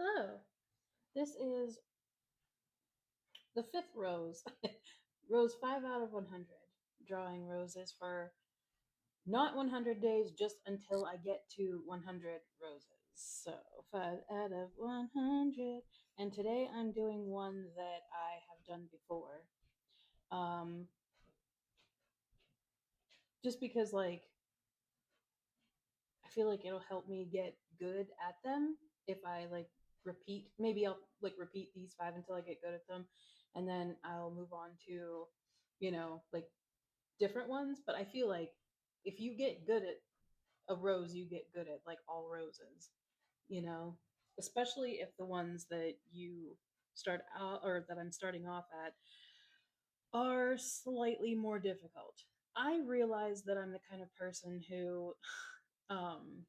Hello. This is the fifth rose. Rose 5 out of 100. Drawing roses for not 100 days, just until I get to 100 roses. So 5 out of 100. And today I'm doing one that I have done before. Um, just because, like, I feel like it'll help me get good at them if I like repeat. Maybe I'll like repeat these 5 until I get good at them, and then I'll move on to, like different ones. But I feel like if you get good at a rose, you get good at like all roses, you know, especially if the ones that you start out or that I'm starting off at are slightly more difficult. I realize that I'm the kind of person who um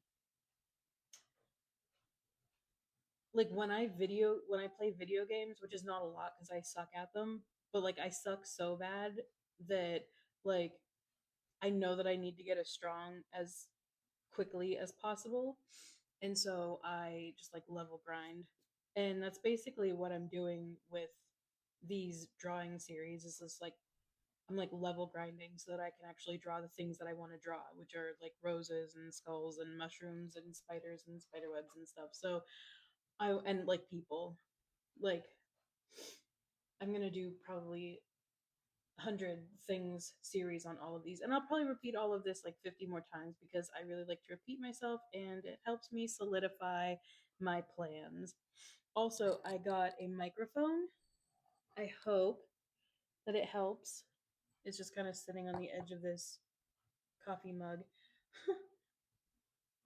like when I play video games, which is not a lot because I suck at them, but like I suck so bad that like I know that I need to get as strong as quickly as possible. And so I just like level grind. And that's basically what I'm doing with these drawing series is this like I'm like level grinding so that I can actually draw the things that I want to draw, which are like roses and skulls and mushrooms and spiders and spider webs and stuff. So I and like people. Like I'm gonna do probably 100 things series on all of these, and I'll probably repeat all of this like 50 more times because I really like to repeat myself and it helps me solidify my plans. Also, I got a microphone. I hope that it helps. It's just kind of sitting on the edge of this coffee mug,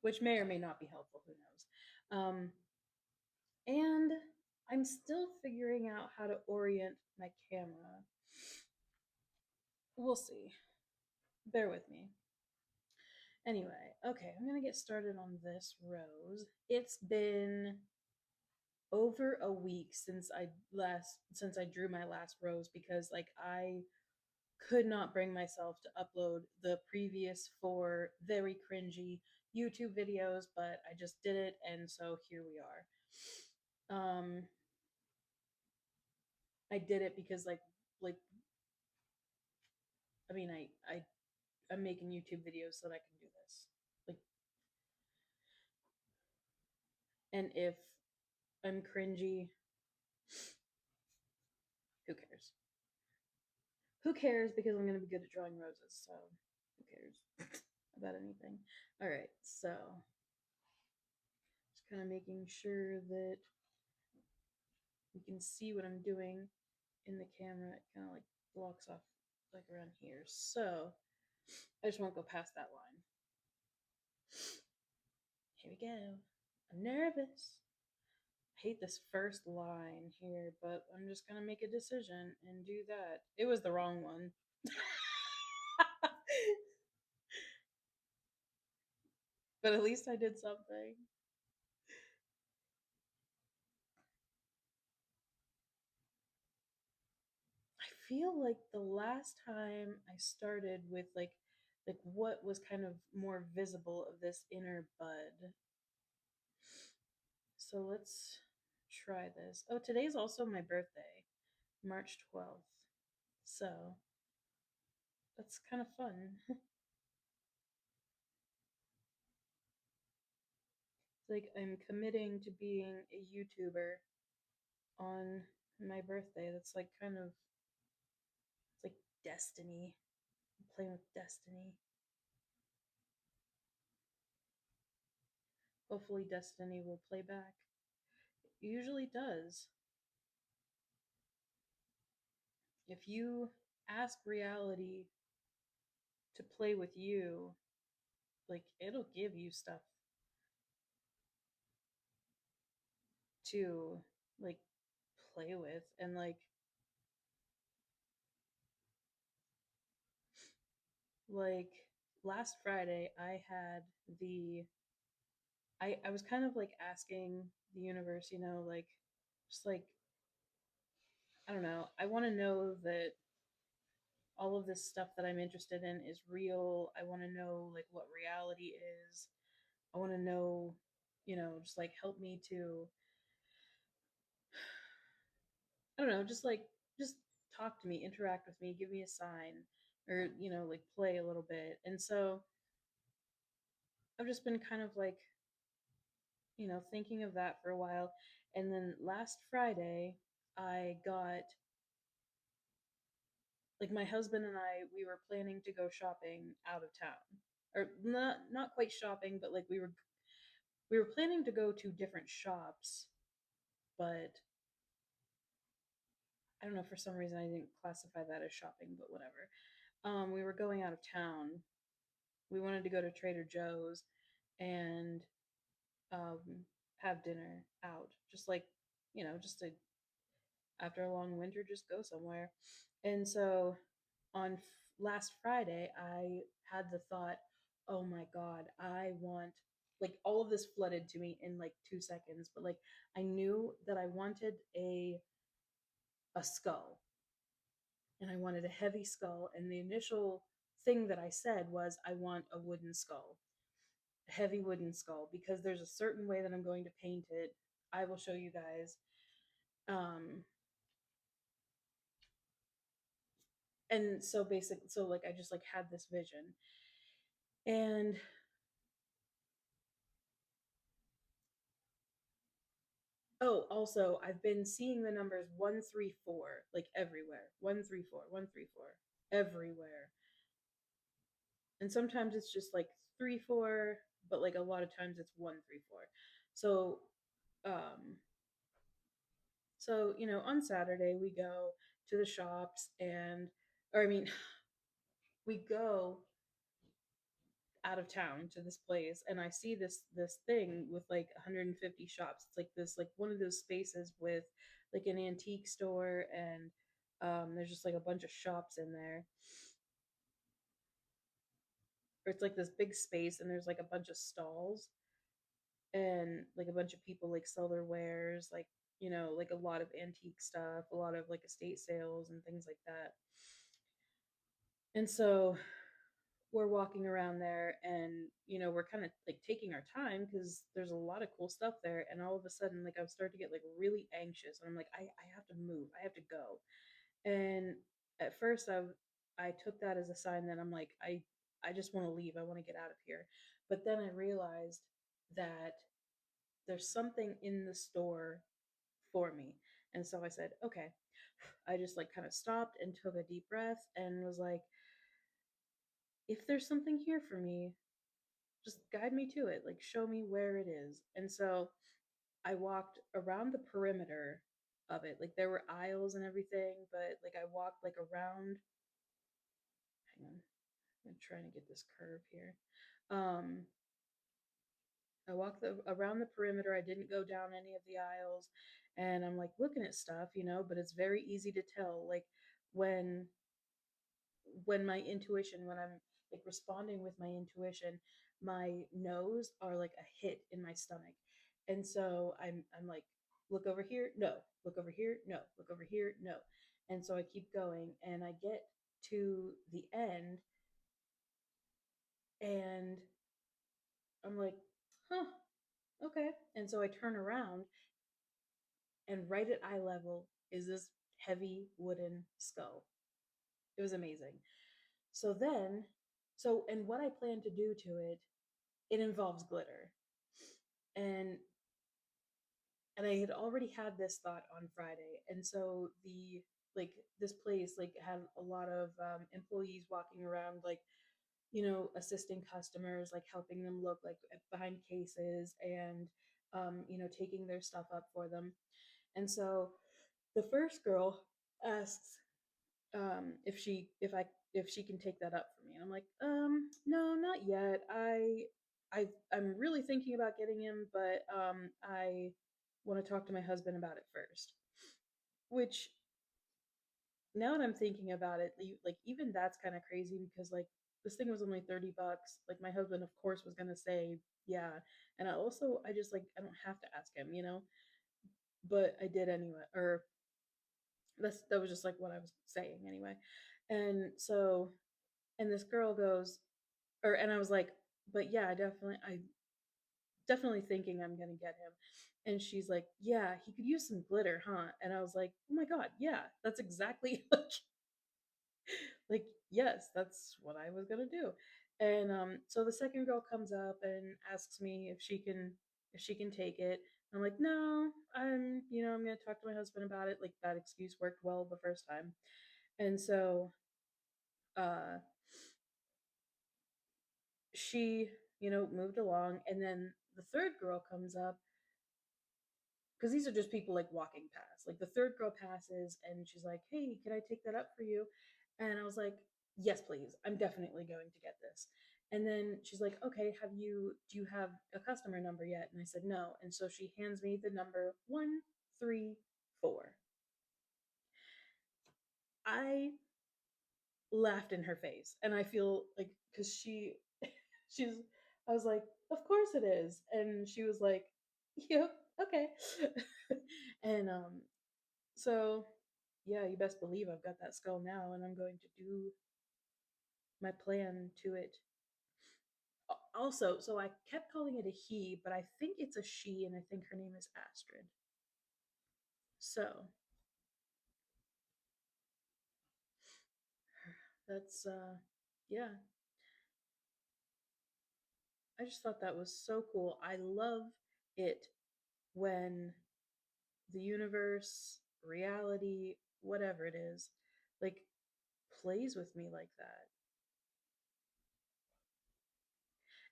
which may or may not be helpful. Who knows? And I'm still figuring out how to orient my camera. We'll see. Bear with me. Anyway, okay, I'm gonna get started on this rose. It's been over a week since I drew my last rose because like I could not bring myself to upload the previous 4 very cringy YouTube videos, but I just did it, and so here we are. I did it because like I mean I'm making YouTube videos so that I can do this. Like, and if I'm cringy, who cares? Who cares? Because I'm going to be good at drawing roses, so who cares about anything? All right, so just kind of making sure that you can see what I'm doing in the camera. It kind of like blocks off like around here. So I just won't go past that line. Here we go. I'm nervous. I hate this first line here, but I'm just going to make a decision and do that. It was the wrong one. But at least I did something. I feel like the last time I started with like what was kind of more visible of this inner bud. So let's try this. Oh, today's also my birthday, March 12th. So that's kind of fun. It's like I'm committing to being a YouTuber on my birthday. That's like kind of it's like destiny. I'm playing with destiny. Hopefully destiny will play back. It usually does. If you ask reality to play with you, like it'll give you stuff to like play with. And like last Friday I had the I was kind of like asking the universe, like just like I don't know, I want to know that all of this stuff that I'm interested in is real. I want to know like what reality is. I want to know, just like help me to I don't know, just talk to me, interact with me, give me a sign, or like play a little bit. And so I've just been kind of like thinking of that for a while. And then last Friday, I got like my husband and we were planning to go shopping out of town. Or not quite shopping, but like we were planning to go to different shops, but I don't know, for some reason I didn't classify that as shopping, but whatever. We were going out of town. We wanted to go to Trader Joe's and um have dinner out. Just like, just to after a long winter, just go somewhere. And so on last Friday, I had the thought, oh my God, I want, like, all of this flooded to me in like 2 seconds, but like, I knew that I wanted a skull, and I wanted a heavy skull. And the initial thing that I said was, I want a wooden skull, a heavy wooden skull, because there's a certain way that I'm going to paint it. I will show you guys. Um, and so basically, so like I just like had this vision. And oh, also, I've been seeing the numbers 134 like everywhere. 134, 134 everywhere. And sometimes it's just like 3 4, but like a lot of times it's 134. So um on Saturday we go to the shops, and or I mean we go out of town to this place, and I see this thing with like 150 shops. It's like this, like one of those spaces with like an antique store, and there's just like a bunch of shops in there. Or it's like this big space, and there's like a bunch of stalls, and like a bunch of people like sell their wares, like like a lot of antique stuff, a lot of like estate sales and things like that. And so we're walking around there, and we're kind of like taking our time because there's a lot of cool stuff there. And all of a sudden, like, I'm starting to get like really anxious, and I'm like, I have to move, I have to go. And at first I took that as a sign that I'm like, I just want to leave, I want to get out of here. But then I realized that there's something in the store for me. And so I said, okay. I just like kind of stopped and took a deep breath and was like, if there's something here for me, just guide me to it, like show me where it is. And so I walked around the perimeter of it. Like there were aisles and everything, but like I walked like around, hang on, I'm trying to get this curve here. um I walked around the perimeter. I didn't go down any of the aisles, and I'm like looking at stuff, but it's very easy to tell, like when my intuition, when I'm like responding with my intuition, my nose are like a hit in my stomach. And so I'm like, look over here, no, look over here, no, look over here, no. And so I keep going, and I get to the end, and I'm like, huh, okay. And so I turn around, and right at eye level is this heavy wooden skull. It was amazing. So then, and what I plan to do to it, it involves glitter. And I had already had this thought on Friday. And so like this place like had a lot of employees walking around, like assisting customers, like helping them look like behind cases, and taking their stuff up for them. And so the first girl asks if she can take that up for me, and I'm like, no, not yet. I'm really thinking about getting him, but I want to talk to my husband about it first. Which, now that I'm thinking about it, like even that's kind of crazy, because like this thing was only $30. Like my husband of course was going to say yeah. And I just like, I don't have to ask him, but I did anyway. Or that was just like what I was saying anyway. And so, and this girl goes, and I was like, but yeah, I definitely thinking I'm gonna get him. And she's like, yeah, he could use some glitter, huh? And I was like, oh my God, yeah, that's exactly like, yes, that's what I was gonna do. And so the second girl comes up and asks me if she can take it. I'm like, no, I'm gonna talk to my husband about it. Like that excuse worked well the first time. And so uh she, moved along, and then the third girl comes up, because these are just people like walking past. Like the third girl passes and she's like, hey, can I take that up for you? And I was like, yes, please. I'm definitely going to get this. And then she's like, okay, do you have a customer number yet? And I said, no. And so she hands me the number 134. I laughed in her face. And I feel like, because she's, I was like, of course it is. And she was like, yep, okay. And so, yeah, you best believe I've got that skull now, and I'm going to do my plan to it. Also, so I kept calling it a he, but I think it's a she, and I think her name is Astrid. So that's, yeah, I just thought that was so cool. I love it when the universe, reality, whatever it is, like plays with me like that.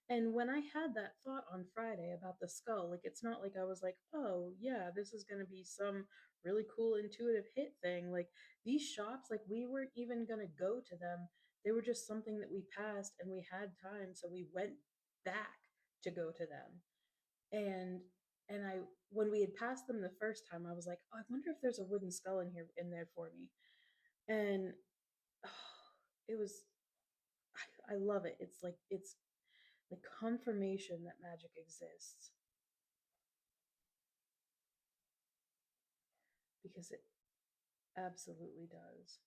And when I had that thought on Friday about the skull, like it's not like I was like, oh yeah, this is gonna be some really cool intuitive hit thing. Like these shops, like we weren't even gonna go to them. They were just something that we passed and we had time, so we went back to go to them. And I when we had passed them the first time, I was like, oh, I wonder if there's a wooden skull in there for me. And oh, it was I love it. It's like confirmation that magic exists, because it absolutely does.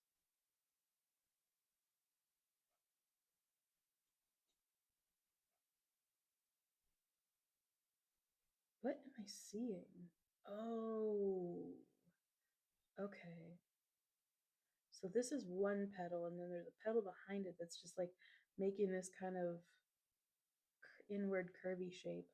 What am I seeing? Oh, okay. So this is one petal, and then there's a petal behind it that's just like making this kind of inward curvy shape.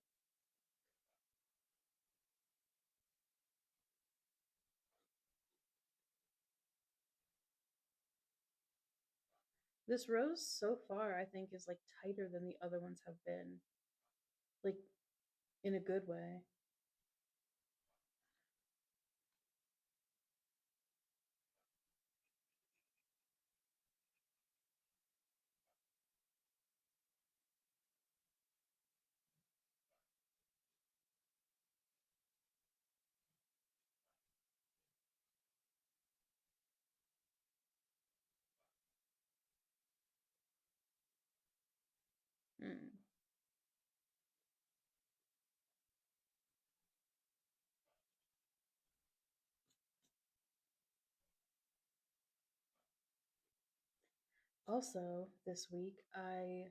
This rose so far, I think, is like tighter than the other ones have been, like in a good way. Mm. Also, this week I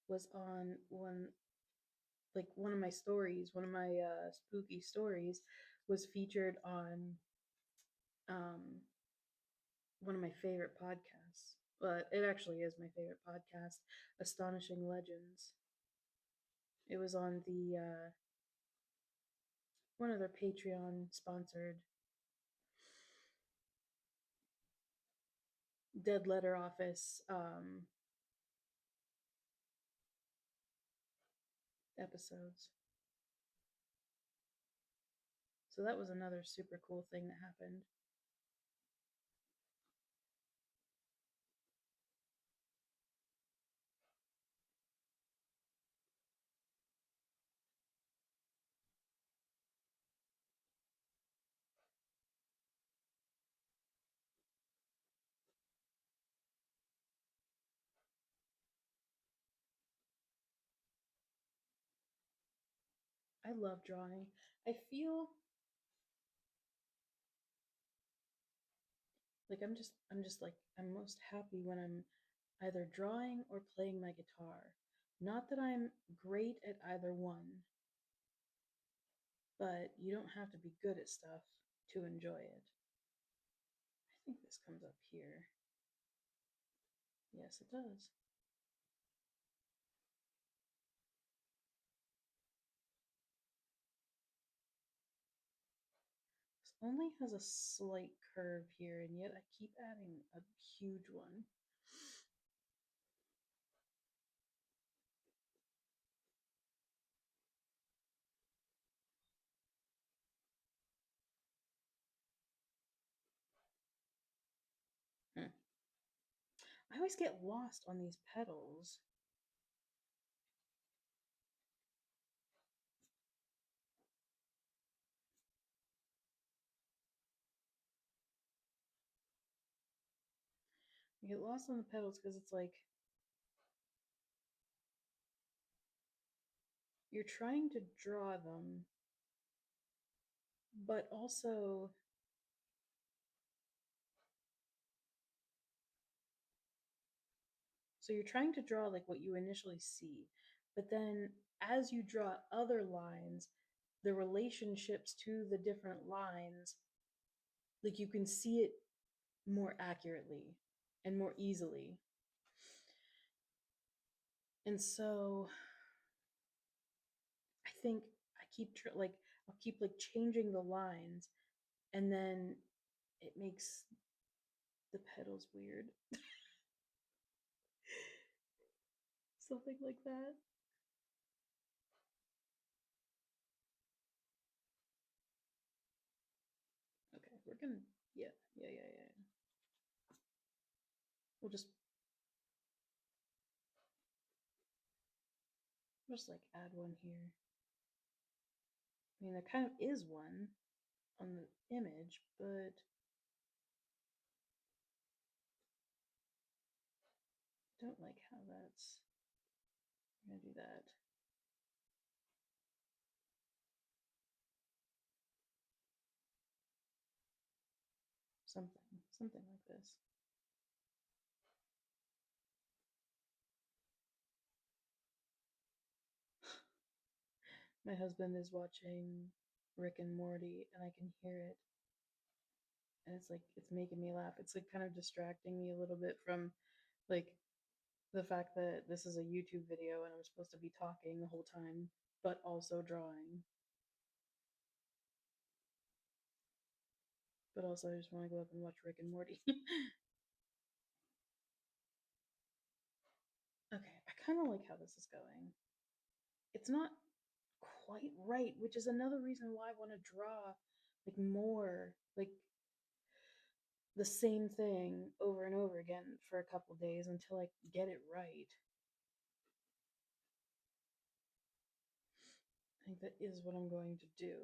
was on one of my stories, one of my spooky stories was featured on um, one of my favorite podcasts. But it actually is my favorite podcast, Astonishing Legends. It was on the one of their Patreon sponsored Dead Letter Office episodes. So that was another super cool thing that happened. I love drawing. I feel like I'm most happy when I'm either drawing or playing my guitar. Not that I'm great at either one, but you don't have to be good at stuff to enjoy it. I think this comes up here. Yes, it does. This only has a slight curve here, and yet I keep adding a huge one. Hmm. I always get lost on these petals. I get lost on the petals because it's like you're trying to draw them, but also so you're trying to draw like what you initially see, but then as you draw other lines, the relationships to the different lines, like you can see it more accurately and more easily. And so I think I keep like I'll keep like changing the lines, and then it makes the petals weird. Something like that. Okay, we're gonna yeah. We'll just like add one here. I mean, there kind of is one on the image, but I don't like how that's. We're gonna do that. Something like this. My husband is watching Rick and Morty, and I can hear it, and it's like it's making me laugh. It's like kind of distracting me a little bit from like the fact that this is a YouTube video and I'm supposed to be talking the whole time, but also drawing. But also, I just want to go up and watch Rick and Morty. Okay, I kind of like how this is going. It's not quite right, which is another reason why I want to draw like more, like the same thing over and over again for a couple days until I get it right. I think that is what I'm going to do.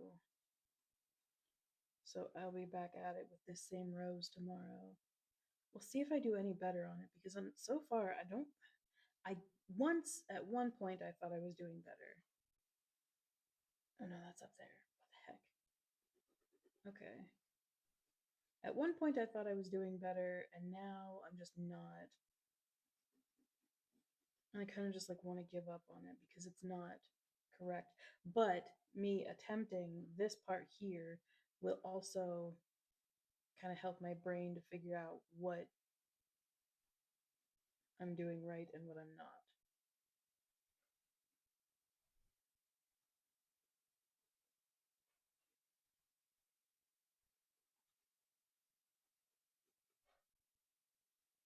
So I'll be back at it with this same rose tomorrow. We'll see if I do any better on it because so far I don't. I once at one point I thought I was doing better. Oh no, that's up there. What the heck? Okay. At one point I thought I was doing better, and now I'm just not. And I kind of just like want to give up on it because it's not correct. But me attempting this part here will also kind of help my brain to figure out what I'm doing right and what I'm not.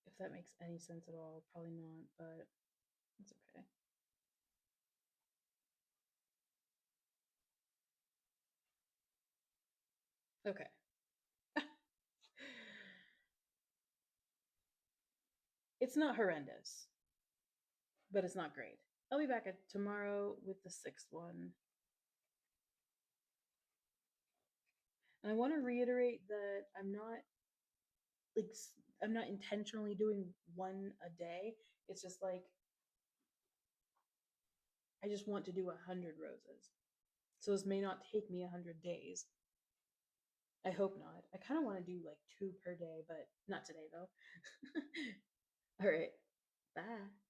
If that makes any sense at all, probably not, but it's okay. Okay. It's not horrendous, but it's not great. I'll be back at tomorrow with the sixth one. And I want to reiterate that like I'm not intentionally doing one a day. It's just like I just want to do 100 roses. So this may not take me 100 days. I hope not. I kind of want to do like two per day, but not today though. All right. Bye.